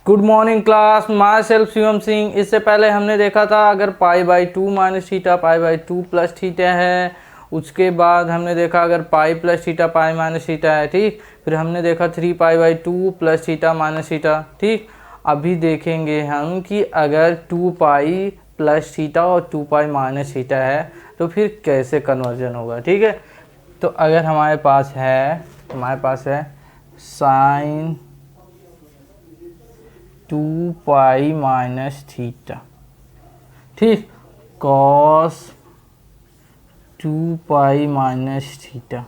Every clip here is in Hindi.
Good morning class, my self Shivam Singh. इससे पहले हमने देखा था अगर pi by two minus theta pi by two plus theta है। उसके बाद हमने देखा अगर पाई plus theta pi minus theta है, ठीक। फिर हमने देखा three pi by two plus theta minus theta, ठीक। अभी देखेंगे हम कि अगर टू पाई प्लस थीटा और टू पाई माइनस थीटा है तो फिर कैसे कन्वर्जन होगा, ठीक है। तो अगर हमारे पास है sine two pi minus theta, ठीक, cos two pi minus theta,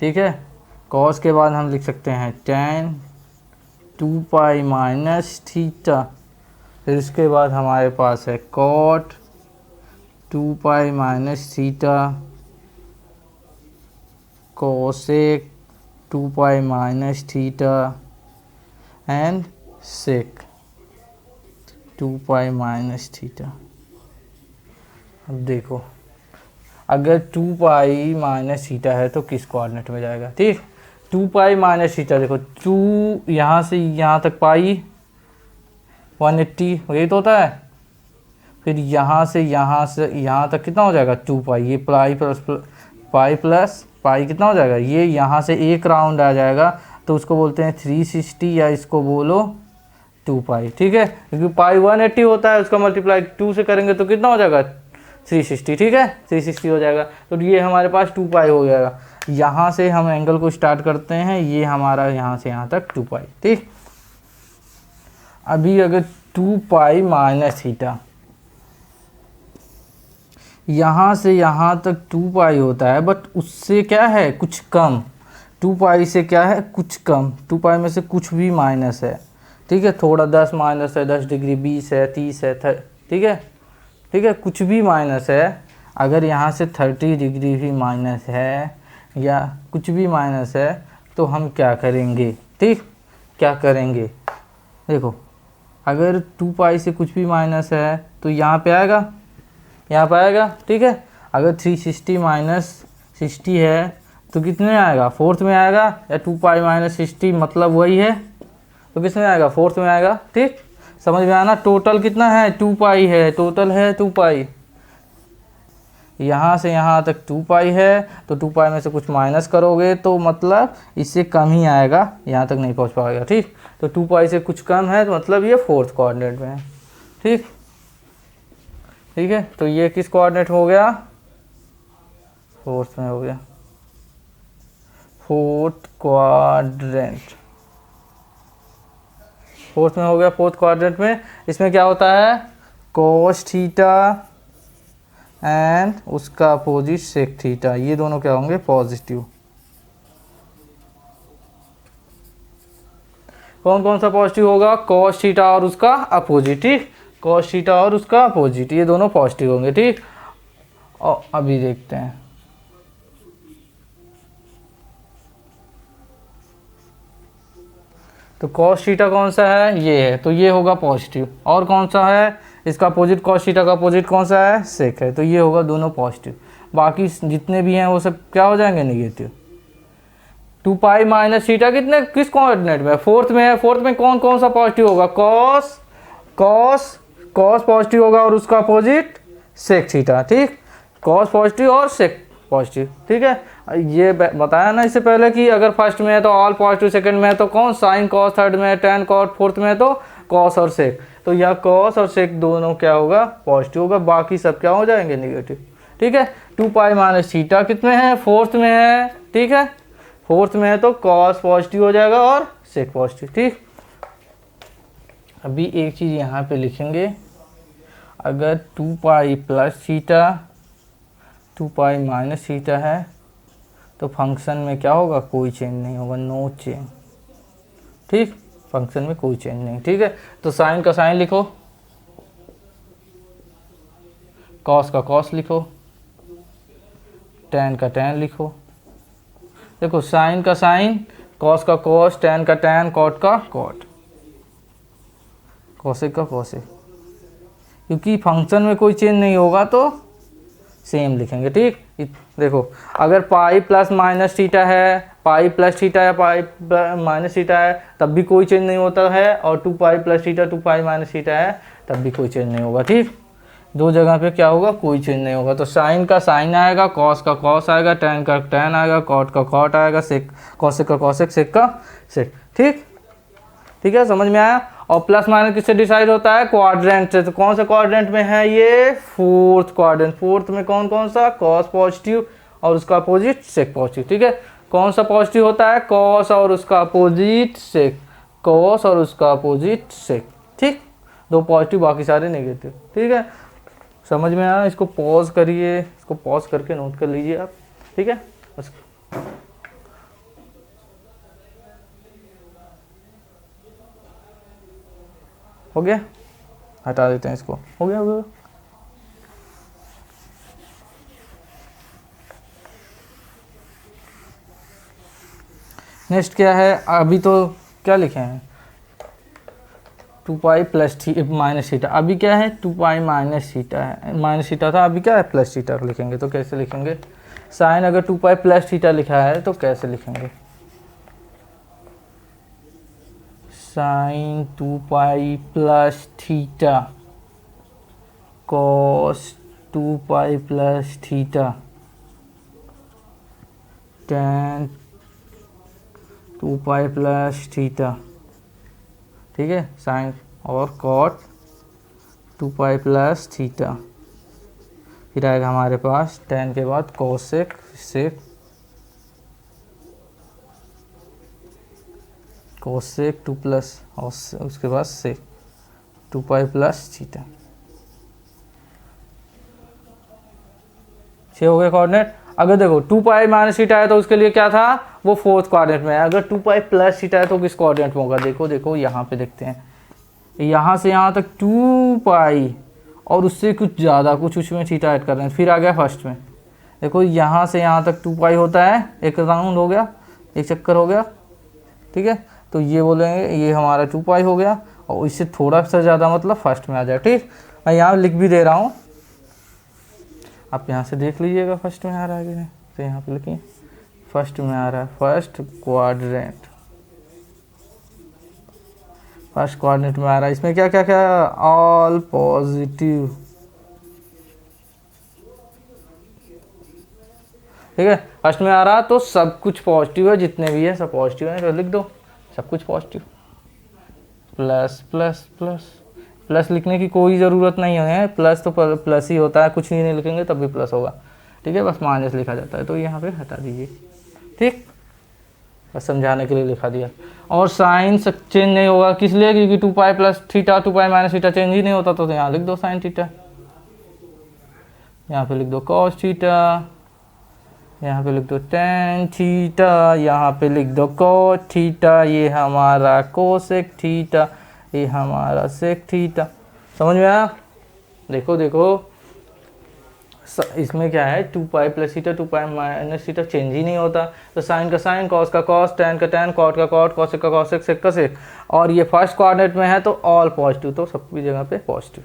ठीक है। कॉस के बाद हम लिख सकते हैं tan two pi minus theta. फिर उसके बाद हमारे पास है cot two pi minus theta, cosec two pi minus theta and sec two pi minus theta. अब देखो अगर टू पाई माइनस थीटा है तो किस कोऑर्डिनेट में जाएगा, ठीक। टू पाई माइनस थीटा, देखो टू यहाँ से यहाँ तक पाई 180 यही तो होता है। फिर यहाँ से यहाँ तक कितना हो जाएगा, टू पाई। ये पाई प्लस पाई कितना हो जाएगा, ये यहाँ से एक राउंड आ जाएगा तो उसको बोलते हैं 360 या इसको बोलो 2 पाई, ठीक है। क्योंकि पाई 180 होता है, उसका मल्टीप्लाई 2 से करेंगे तो कितना हो जाएगा 360, ठीक है। 360 हो जाएगा तो ये हमारे पास 2 पाई हो जाएगा। यहाँ से हम एंगल को स्टार्ट करते हैं, ये हमारा यहाँ से यहाँ तक 2 पाई, ठीक। अभी अगर 2 पाई माइनस थीटा, यहाँ से यहाँ तक 2 पाई होता है, बट उससे क्या है कुछ कम। 2 पाई से क्या है कुछ कम, 2 पाई में से कुछ भी माइनस है, ठीक है। थोड़ा 10 माइनस है, 10 डिग्री 20 है, 30 है, ठीक है, ठीक है, कुछ भी माइनस है। अगर यहाँ से 30 डिग्री भी माइनस है या कुछ भी माइनस है तो हम क्या करेंगे, ठीक, क्या करेंगे। देखो अगर 2 पाई से कुछ भी माइनस है तो यहाँ पे आएगा, ठीक है। अगर 360 माइनस 60 है तो कितने आएगा, फोर्थ में आएगा। या 2 पाई माइनस 60 मतलब वही है तो किस में आएगा, फोर्थ में आएगा, ठीक। समझ में आना। टोटल कितना है 2 पाई है, टोटल है 2 पाई। यहाँ से यहाँ तक 2 पाई है तो 2 पाई में से कुछ माइनस करोगे तो मतलब इससे कम ही आएगा, यहाँ तक नहीं पहुँच पाएगा, ठीक। तो 2 पाई से कुछ कम है तो मतलब ये फोर्थ कोऑर्डिनेट में है, ठीक, ठीक है। तो ये किस कोऑर्डिनेट हो गया, फोर्थ में हो गया, फोर्थ क्वाड्रेंट, फोर्थ में हो गया, फोर्थ क्वाड्रेंट में। इसमें क्या होता है कोस थीटा एंड उसका अपोजिट सेक थीटा, ये दोनों क्या होंगे पॉजिटिव। कौन कौन सा पॉजिटिव होगा, कोस थीटा और उसका अपोजिट, ठीक। कोस थीटा और उसका अपोजिट ये दोनों पॉजिटिव होंगे, ठीक। और अभी देखते हैं तो कॉस थीटा कौन सा है, ये है, तो ये होगा पॉजिटिव। और कौन सा है इसका अपोजिट, कॉस थीटा का अपोजिट कौन सा है, सेक है, तो ये होगा दोनों पॉजिटिव। बाकी जितने भी हैं वो सब क्या हो जाएंगे नेगेटिव। 2 पाई माइनस थीटा कितने किस कोऑर्डिनेट में, फोर्थ में है। फोर्थ में कौन कौन सा पॉजिटिव होगा, कॉस पॉजिटिव होगा और उसका अपोजिट सेक थीटा, ठीक। कॉस पॉजिटिव और सेक पॉजिटिव, ठीक है। ये बताया ना इससे पहले कि अगर फर्स्ट में है तो ऑल पॉजिटिव, सेकंड में है तो कौन साइन कॉस, थर्ड में है टेन कॉट, फोर्थ में है तो कॉस और सेक। तो यह कॉस और सेक दोनों क्या होगा पॉजिटिव होगा, बाकी सब क्या हो जाएंगे नेगेटिव, ठीक है। 2 पाई माइनस थीटा कितने हैं, फोर्थ में है, ठीक है। फोर्थ में है तो कॉस पॉजिटिव हो जाएगा और सेक पॉजिटिव, ठीक। अभी एक चीज़ यहाँ पे लिखेंगे, अगर 2 pi plus theta 2 pi minus theta है तो फंक्शन में क्या होगा, कोई चेंज नहीं होगा, नो चेंज, ठीक। फंक्शन में कोई चेंज नहीं, ठीक है। तो साइन का साइन लिखो, कॉस का कॉस लिखो, टेन का टेन लिखो। देखो साइन का साइन, कॉस का कॉस, टेन का टेन, कॉट का कॉट, कोसेक का कोसेक। क्योंकि फंक्शन में कोई चेंज नहीं होगा तो सेम लिखेंगे, ठीक। देखो अगर पाई प्लस माइनस थीटा है पाई प्लस थीटा या पाई माइनस थीटा है तब भी कोई चेंज नहीं होता है, और 2 pi plus theta 2 pi minus theta है तब भी कोई चेंज नहीं होगा। ठीक, दो जगह पे क्या होगा, कोई चेंज नहीं होगा। तो साइन का साइन आएगा, कॉस का कॉस आएगा, टैन का टैन आएगा, कॉट का कॉट आएगा, सेक कॉसेक का कॉसेक, सेक का सेक। ठीक, ठीक है, समझ में आया। और प्लस माइनस किससे डिसाइड होता है, क्वाड्रेंट से। तो कौन सा क्वाड्रेंट में है ये, फोर्थ क्वाड्रेंट। फोर्थ में कौन कौन सा, कॉस पॉजिटिव और उसका अपोजिट सेक पॉजिटिव। ठीक है, कौन सा पॉजिटिव होता है, कॉस और उसका अपोजिट सेक, कॉस और उसका अपोजिट सेक। ठीक, दो पॉजिटिव बाकी सारे नेगेटिव। ठीक है, समझ में आया। इसको पॉज करिए, इसको पॉज करके नोट कर लीजिए आप। ठीक है, बस हो गया, हटा देते हैं इसको। हो गया, हो गया। नेक्स्ट क्या है, अभी तो क्या लिखे हैं, 2 पाई प्लस माइनस थीटा। अभी क्या है, 2 पाई माइनस थीटा है, माइनस थीटा था, अभी क्या है प्लस थीटा लिखेंगे। तो कैसे लिखेंगे, साइन अगर 2 पाई प्लस थीटा लिखा है तो कैसे लिखेंगे, sine 2 pi plus theta cos 2 pi plus theta tan 2 pi plus theta. ठीक है, साइन और कॉट 2 पाई प्लस थीटा। फिर आएगा हमारे पास टेन के बाद कोसेक सेक, कोसेक 2 प्लस और उसके बाद सेक 2 पाई प्लस थीटा। 6 हो गए कोऑर्डिनेट। अगर देखो 2 पाई माइनस थीटा है तो उसके लिए क्या था, वो फोर्थ क्वाड्रेंट में है। अगर 2 पाई प्लस थीटा है तो किस क्वाड्रेंट में होगा, देखो देखो यहाँ पे देखते हैं, यहाँ से यहाँ तक 2 पाई और उससे कुछ ज़्यादा कुछ उसमें थीटा ऐड कर रहे हैं। फिर आ गया फर्स्ट में, देखो यहाँ से यहाँ तक 2 पाई होता है, एक राउंड हो गया, एक चक्कर हो गया। ठीक है, तो ये बोलेंगे ये हमारा 2 पाई हो गया, और इससे थोड़ा सा ज़्यादा मतलब फर्स्ट में आ जाए। ठीक, मैं यहाँ लिख भी दे रहा हूँ, आप यहाँ से देख लीजिएगा फर्स्ट में आ रहा है कि नहीं। तो यहाँ पे लिखिए फर्स्ट में आ रहा है, फर्स्ट क्वाड्रेंट, फर्स्ट क्वाड्रेंट में आ रहा है। इसमें क्या क्या क्या, ऑल पॉजिटिव। ठीक है, फर्स्ट में आ रहा तो सब कुछ पॉजिटिव है, जितने भी है सब पॉजिटिव है, तो लिख दो सब कुछ positive. Plus plus plus plus लिखने की कोई ज़रूरत नहीं है, प्लस तो प्लस ही होता है, कुछ नहीं लिखेंगे तब भी प्लस होगा। ठीक है, बस माइनस लिखा जाता है, तो यहाँ पे हटा दीजिए। ठीक, बस समझाने के लिए लिखा दिया। और साइन चेंज नहीं होगा, किस लिए, क्योंकि 2 pi plus theta 2 pi minus theta change ही नहीं होता। तो यहाँ लिख दो साइन थीटा, यहाँ पे लिख दो कॉस थीटा, यहाँ पे लिख दो टेन थीटा, यहाँ पे लिख दो कोट थीटा, ये हमारा कोसेक थीटा, ये हमारा सेक थीटा। समझ में आया। देखो देखो इसमें क्या है, 2 pi plus theta 2 pi minus theta change ही नहीं होता। तो साइन का साइन, कॉस का कॉस, टैन का टैन, कॉट का कॉट, कॉसेक का कॉसेक, सेक का सेक। और ये फर्स्ट क्वाड्रेंट में है तो ऑल पॉजिटिव, तो सबकी जगह पे पॉजिटिव।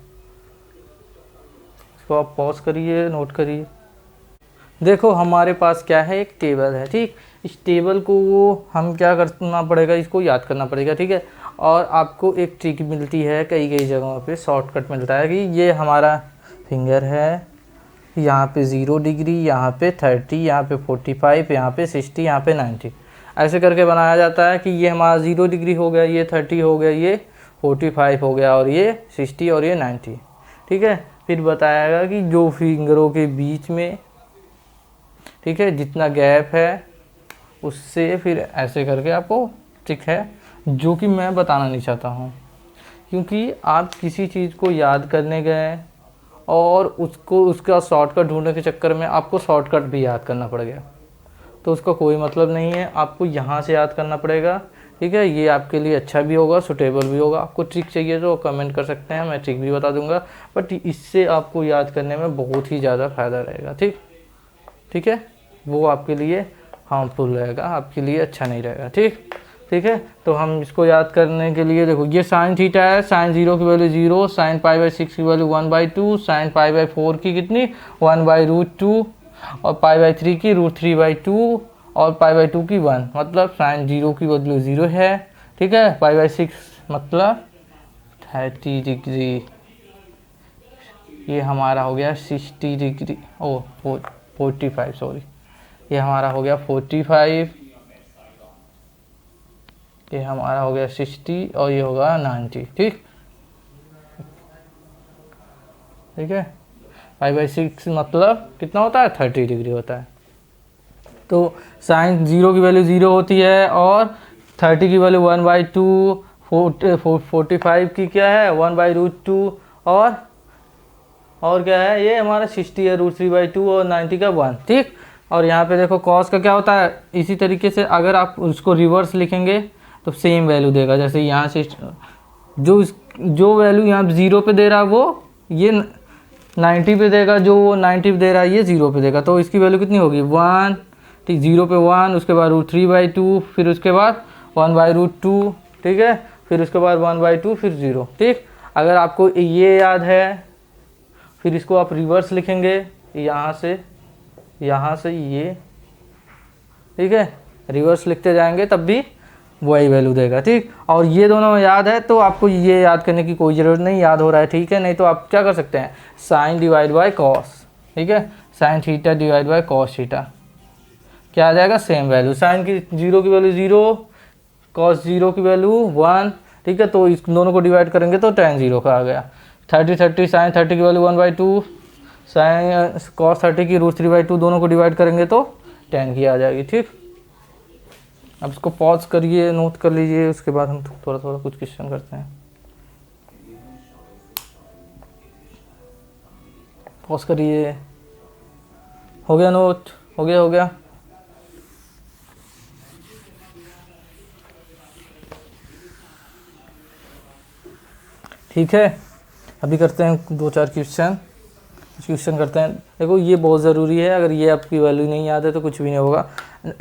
इसको आप पॉज करिए, नोट करिए। देखो हमारे पास क्या है, एक टेबल है। ठीक, इस टेबल को हम क्या करना पड़ेगा, इसको याद करना पड़ेगा। ठीक है, और आपको एक ट्रिक मिलती है, कई कई जगहों पे शॉर्टकट मिलता है कि ये हमारा फिंगर है, यहाँ पे 0 डिग्री, यहाँ पे 30, यहाँ पे 45, यहाँ पे 60, यहाँ पे 90, ऐसे करके बनाया जाता है कि ये हमारा 0 डिग्री हो गया, ये 30 हो गया, ये 45 हो गया, और ये 60 और ये 90। ठीक है, फिर बताएगा कि जो फिंगरों के बीच में, ठीक है, जितना गैप है उससे, फिर ऐसे करके आपको ट्रिक है जो कि मैं बताना नहीं चाहता हूँ, क्योंकि आप किसी चीज़ को याद करने गए और उसको उसका शॉर्टकट ढूंढने के चक्कर में आपको शॉर्टकट भी याद करना पड़ गया, तो उसका कोई मतलब नहीं है। आपको यहाँ से याद करना पड़ेगा। ठीक है, ये आपके लिए अच्छा भी होगा, सुटेबल भी होगा। आपको ट्रिक चाहिए तो कमेंट कर सकते हैं, मैं ट्रिक भी बता दूंगा, बट इससे आपको याद करने में बहुत ही ज़्यादा फ़ायदा रहेगा। ठीक है, वो आपके लिए हार्मफुल रहेगा, आपके लिए अच्छा नहीं रहेगा। ठीक है, तो हम इसको याद करने के लिए देखो, ये साइन थीटा है, साइन 0 की वैल्यू 0, साइन π/6 की वैल्यू 1/2, साइन π/4 की कितनी 1/√2, और π/3 की √3/2, और π/2 की 1, मतलब साइन 0 की वैल्यू 0 है, ठीक है। π/6 मतलब 30 डिग्री, ये हमारा हो गया 60 डिग्री, ओ 45, सॉरी, ये हमारा हो गया 45, ये हमारा हो गया 60 और ये होगा 90, ठीक है। π/6 मतलब कितना होता है, 30 डिग्री होता है। तो साइन 0 की वैल्यू 0 होती है और 30 की वैल्यू 1/2, 45 की क्या है 1/√2, और क्या है, ये हमारा 60 है √3/2 और 90 का 1, ठीक। और यहाँ पे देखो कॉस का क्या होता है, इसी तरीके से अगर आप उसको रिवर्स लिखेंगे तो सेम वैल्यू देगा। जैसे यहाँ से जो वैल्यू यहाँ 0 पे दे रहा है वो ये 90 पे देगा, जो वो 90 पे दे रहा है ये 0 पे देगा। तो इसकी वैल्यू कितनी होगी 1, ठीक, 0 पे 1, उसके बाद √3/2, फिर उसके बाद 1/√2, ठीक है, फिर उसके बाद 1/2, फिर 0, ठीक। अगर आपको ये याद है फिर इसको आप रिवर्स लिखेंगे, यहाँ से ये, ठीक है, रिवर्स लिखते जाएंगे तब भी वही वैल्यू देगा, ठीक। और ये दोनों याद है तो आपको ये याद करने की कोई ज़रूरत नहीं, याद हो रहा है, ठीक है। नहीं तो आप क्या कर सकते हैं, साइन डिवाइड बाय कॉस, ठीक है, sine theta divide by cos theta, क्या आ जाएगा, सेम वैल्यू। साइन की 0 की वैल्यू 0, कॉस 0 की वैल्यू 1, ठीक है। तो इस दोनों को डिवाइड करेंगे तो tan 0 का आ गया। 30 साइन 30 की वैल्यू 1/2, साइन कॉस 30 की √3/2, दोनों को डिवाइड करेंगे तो tan की आ जाएगी, ठीक। अब इसको पॉज करिए, नोट कर लीजिए, उसके बाद हम थोड़ा थोड़ा कुछ क्वेश्चन करते हैं। पॉज करिए, हो गया नोट, हो गया। ठीक है, अभी करते हैं 2-4 क्वेश्चन करते हैं। देखो ये बहुत ज़रूरी है, अगर ये आपकी वैल्यू नहीं याद है तो कुछ भी नहीं होगा,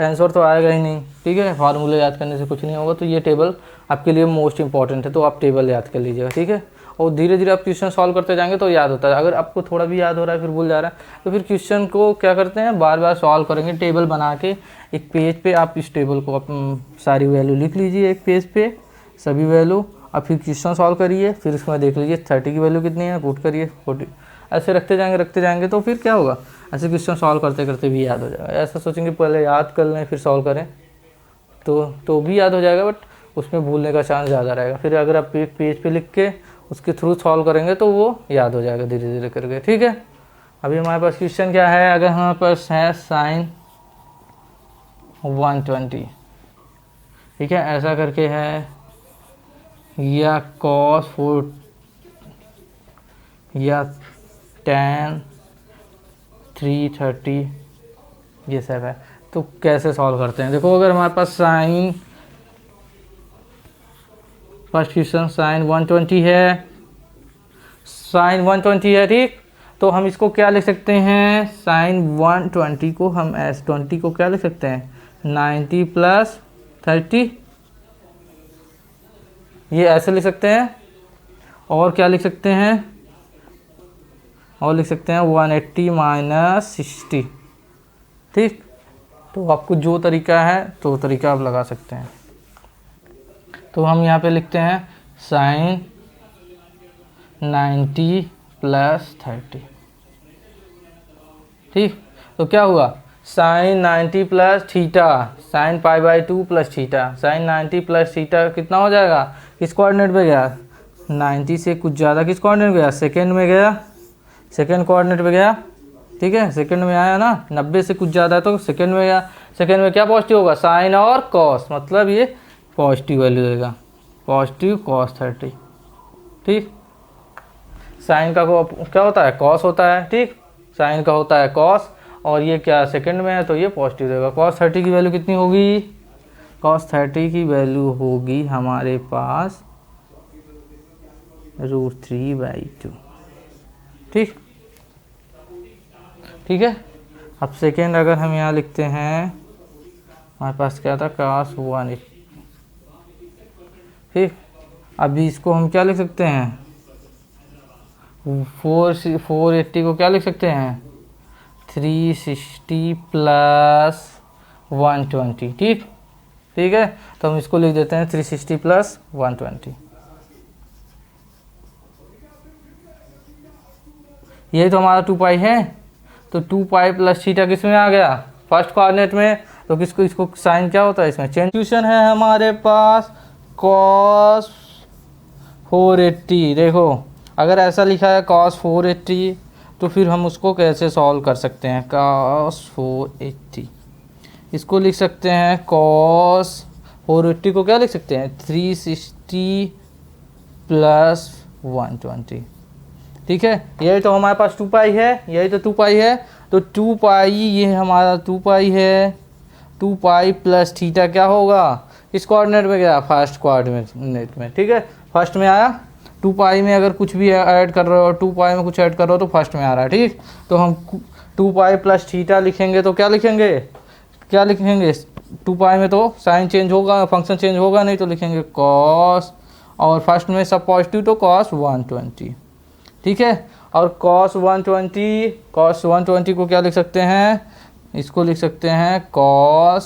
आंसर तो आएगा ही नहीं, ठीक है। फार्मूले याद करने से कुछ नहीं होगा, तो ये टेबल आपके लिए मोस्ट इंपॉर्टेंट है, तो आप टेबल याद कर लीजिएगा, ठीक है। और धीरे धीरे आप क्वेश्चन सॉल्व करते जाएंगे तो याद होता है। अगर आपको थोड़ा भी याद हो रहा है फिर भूल जा रहा है तो फिर क्वेश्चन को क्या करते हैं, बार बार सॉल्व करेंगे। टेबल बना के एक पेज पे आप इस टेबल को सारी वैल्यू लिख लीजिए एक पेज पे, सभी वैल्यू, अब फिर क्वेश्चन सॉल्व करिए, फिर उसमें देख लीजिए 30 की वैल्यू कितनी है, पुट करिए 40, ऐसे रखते जाएंगे तो फिर क्या होगा, ऐसे क्वेश्चन सॉल्व करते करते भी याद हो जाएगा। ऐसा सोचेंगे पहले याद कर लें फिर सॉल्व करें तो भी याद हो जाएगा, बट उसमें भूलने का चांस ज़्यादा रहेगा। फिर अगर आप पेज पे लिख के उसके थ्रू सॉल्व करेंगे तो वो याद हो जाएगा धीरे धीरे करके, ठीक है। अभी हमारे पास क्वेश्चन क्या है, अगर हमारे पास है साइन 120, ठीक है, ऐसा करके है, या कॉस 4 या tan 330, ये सब है। तो कैसे सॉल्व करते हैं, देखो अगर हमारे पास साइन, फर्स्ट क्वेश्चन साइन 120 है, ठीक। तो हम इसको क्या लिख सकते हैं, साइन 120 को हम S20 को क्या लिख सकते हैं, 90 + 30, ये ऐसे लिख सकते हैं। और क्या लिख सकते हैं, और लिख सकते हैं 180 - 60, ठीक। तो आपको जो तरीका है तो तरीका आप लगा सकते हैं। तो हम यहाँ पे लिखते हैं साइन 90 + 30, ठीक। तो क्या हुआ, sine 90 + theta, sine π/2 + theta, sine 90 + theta कितना हो जाएगा, किस कोऑर्डिनेट पे गया, 90 से कुछ ज़्यादा किस कोऑर्डिनेट में गया, सेकेंड में गया, सेकेंड कोऑर्डिनेट पे गया, ठीक है, सेकेंड में आया ना, 90 से कुछ ज़्यादा है तो सेकेंड में गया। सेकेंड में क्या पॉजिटिव होगा, साइन और कॉस, मतलब ये पॉजिटिव वैल्यू देगा, पॉजिटिव cos 30, ठीक। साइन का क्या होता है, कॉस होता है, ठीक, साइन का होता है कॉस, और ये क्या सेकेंड में है तो ये पॉजिटिव देगा। cos 30 की वैल्यू कितनी होगी, cos 30 की वैल्यू होगी हमारे पास √3/2, ठीक है। अब सेकेंड अगर हम यहाँ लिखते हैं, हमारे पास क्या था, cos 180, ठीक। अभी इसको हम क्या लिख सकते हैं, 480 को क्या लिख सकते हैं, 360 + 120। ठीक, ठीक है, तो हम इसको लिख देते हैं 360 प्लस 120। यही तो हमारा 2 पाई है। तो 2 पाई प्लस थीटा किस में आ गया, फर्स्ट कोऑर्डिनेट में। तो किसको, इसको साइन क्या होता है इसमें, चेंज। क्वेश्चन है हमारे पास cos 480। देखो अगर ऐसा लिखा है cos 480 तो फिर हम उसको कैसे सॉल्व कर सकते हैं। cos 480 इसको लिख सकते हैं, cos 480 को क्या लिख सकते हैं, 360 प्लस 120। ठीक है, यही तो हमारे पास 2 पाई है, यही तो 2 पाई है। तो 2 पाई, ये हमारा 2 पाई है। 2 पाई प्लस थीटा क्या होगा, इस कोऑर्डिनेट में गया, फर्स्ट कोऑर्डिनेट में। ठीक है, फर्स्ट में आया। 2 पाई में अगर कुछ भी ऐड कर रहे हो, 2 पाई में कुछ ऐड कर रहे हो तो फर्स्ट में आ रहा है। ठीक, तो हम 2 पाई प्लस थीटा लिखेंगे तो क्या लिखेंगे, क्या लिखेंगे, 2 पाई में तो साइन चेंज होगा, फंक्शन चेंज होगा नहीं, तो लिखेंगे कॉस, और फर्स्ट में सब पॉजिटिव तो कॉस 120। ठीक है, और cos 120 को क्या लिख सकते हैं, इसको लिख सकते हैं cos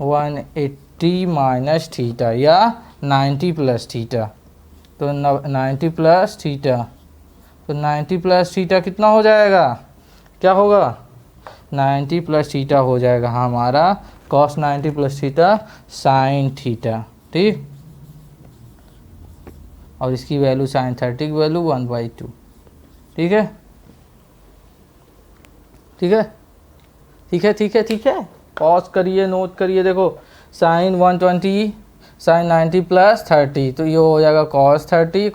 180 माइनस थीटा या 90 प्लस थीटा। तो 90 प्लस थीटा, तो 90 प्लस थीटा कितना हो जाएगा, क्या होगा, 90 प्लस थीटा हो जाएगा हमारा cos 90 plus theta sine theta. ठीक, और इसकी वैल्यू साइन 30 की वैल्यू 1/2। ठीक है, ठीक है, ठीक है, ठीक है, ठीक है, पॉज करिए, नोट करिए। देखो साइन 120 साइन 90 प्लस 30, तो ये हो जाएगा cos 30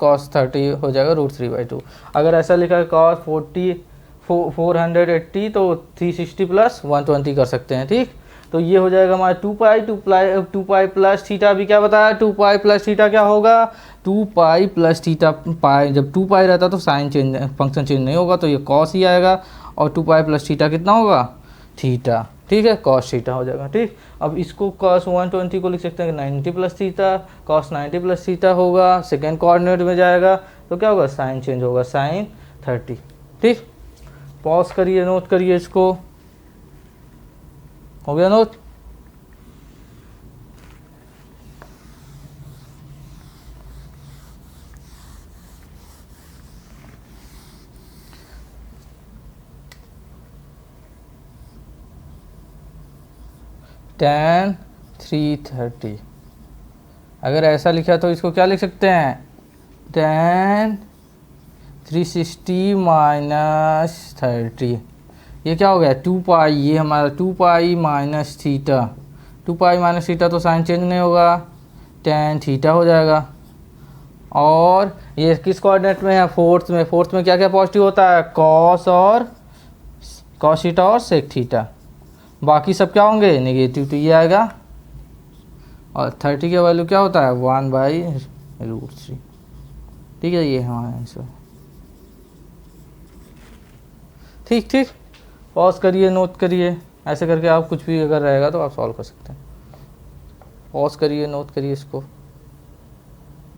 हो जाएगा √3/2। अगर ऐसा लिखा है cos 480 तो 360 प्लस 120 कर सकते हैं। ठीक, तो ये हो जाएगा हमारा 2 पाई प्लस थीटा। भी क्या बताया, 2 पाई प्लस थीटा क्या होगा, 2 पाई प्लस थीटा पाई, जब 2 पाई रहता तो साइन चेंज, फंक्शन चेंज नहीं होगा, तो ये कॉस ही आएगा। और 2 पाई प्लस थीटा कितना होगा, थीटा। ठीक है, कॉस थीटा हो जाएगा। ठीक, अब इसको cos 120 को लिख सकते हैं 90 plus theta, cos 90 plus theta होगा, सेकेंड कोऑर्डिनेट में जाएगा तो क्या होगा, साइन चेंज होगा, साइन 30। ठीक, पॉज करिए, नोट करिए, इसको हो गया नोट। tan 330, अगर ऐसा लिखा तो इसको क्या लिख सकते हैं, tan 360 माइनस 30। ये क्या हो गया, 2 पाई, ये हमारा 2 pi minus theta. 2 pi minus theta तो साइन चेंज नहीं होगा, tan थीटा हो जाएगा। और ये किस कोऑर्डिनेट में है, फोर्थ में। फोर्थ में क्या क्या पॉजिटिव होता है, कॉस थीटा और सेक थीटा। बाकी सब क्या होंगे, नेगेटिव, तो ये आएगा। और 30 का वैल्यू क्या होता है, 1/√3। ठीक है, ये हमारा आंसर। ठीक, ठीक, पॉज करिए, नोट करिए, ऐसे करके आप कुछ भी अगर रहेगा तो आप सॉल्व कर सकते हैं। पॉज करिए, नोट करिए इसको।